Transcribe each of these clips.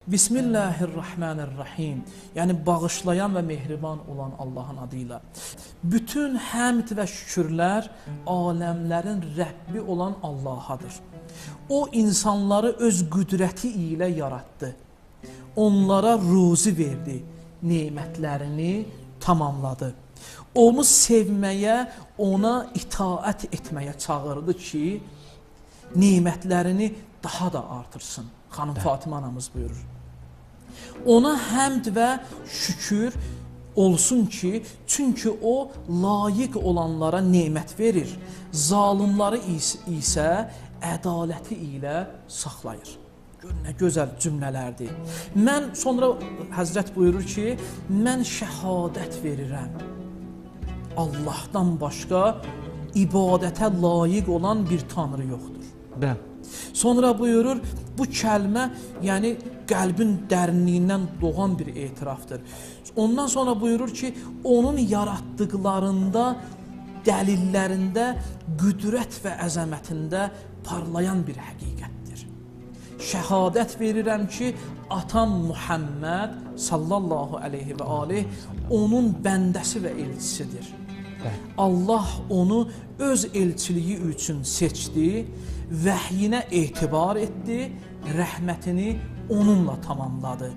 Bismillahirrahmanirrahim. Yəni bağışlayan və mehriban olan Allahın adıyla. Bütün həmd və şükürlər aləmlərin Rəbbi olan Allahadır. O insanları öz qüdrəti ilə yaratdı. Onlara ruzi verdi, nemətlərini tamamladı. Onu sevməyə, ona itaət etməyə çağırdı ki, nemətlərini daha da artırsın. Xanım Fatimə anamız buyurur. Ona həmd və şükür olsun ki, çünki o layiq olanlara nemət verir, zalimları isə ədaləti ilə saxlayır. Gör, nə gözəl cümlələrdir. Mən, sonra Həzrət buyurur ki, mən şəhadət verirəm. Allahdan başqa ibadətə layiq olan bir tanrı yoxdur. Bəli. Sonra buyurur, bu kəlmə, yəni qəlbin dərinliyindən doğan bir etirafdır. Ondan sonra buyurur ki, onun yaratdıqlarında, dəlillərində, qüdrət və əzəmətində parlayan bir həqiqətdir. Şəhadət verirəm ki, atam Muhammed sallallahu aleyhi və aleyh onun bəndəsi və elçisidir. Allah onu öz elçiliyi üçün seçdi, vəhyinə etibar etdi, rəhmətini onunla tamamladı.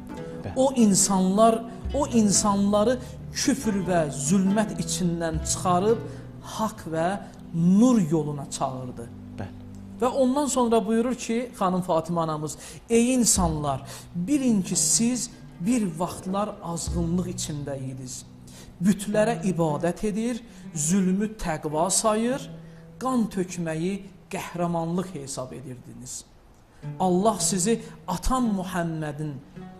O insanları küfr və zülmət içindən çıxarıb haqq və nur yoluna çağırdı. Və ondan sonra buyurur ki, xanım Fatimə anamız, ey insanlar, bilin ki, siz bir vaxtlar azğınlıq içində idiniz. Bütlərə ibadət edir, zülmü təqva sayır, qan tökməyi qəhrəmanlıq hesab edirdiniz. Allah sizi atam Muhammedin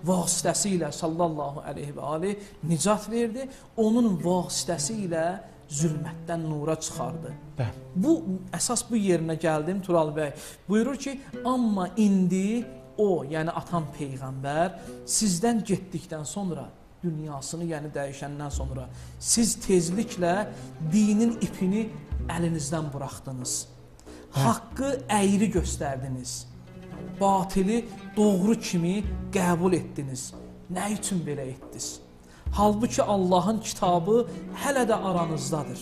vasitəsilə sallallahu aleyhi və aleyh nicat verdi, onun vasitəsi ilə zülmətdən nura çıxardı. Bu, əsas bu yerinə gəldim Tural bəy. Buyurur ki, amma indi o, yəni atam Peyğəmbər sizdən getdikdən sonra, dünyasını yəni dəyişəndən sonra siz tezliklə dinin ipini əlinizdən buraxdınız. Haqqı əyri göstərdiniz. Batili doğru kimi qəbul etdiniz. Nə üçün belə etdiniz? Halbuki Allahın kitabı hələ də aranızdadır.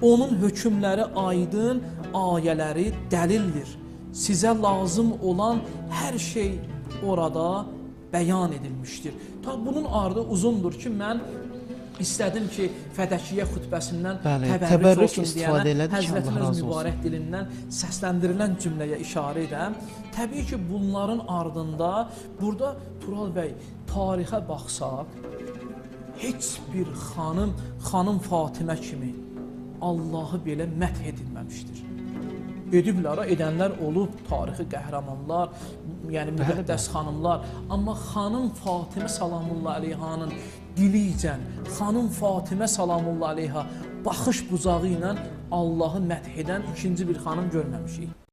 Onun hökmləri aydın, ayələri dəlildir. Sizə lazım olan hər şey orada bəyan edilmişdir. Bunun ardı uzundur ki, mən istədim ki, Fədəkiyyə xütbəsindən təbərrük olsun deyənə Həzrətimiz mübarək dilindən səsləndirilən cümləyə işarə edəm. Təbii ki, bunların ardında, burada Tural bəy, tarixə baxsaq, heç bir xanım Fatimə kimi Allahı belə məth edilməmişdir. Ediblər, edənlər olub, tarixi qəhrəmanlar, yəni müqəddəs xanımlar. Amma xanım Fatimə salamullah aleyhanın dilicən, xanım Fatimə salamullah aleyha baxış bucağı ilə Allahı məth edən ikinci bir xanım görməmişik.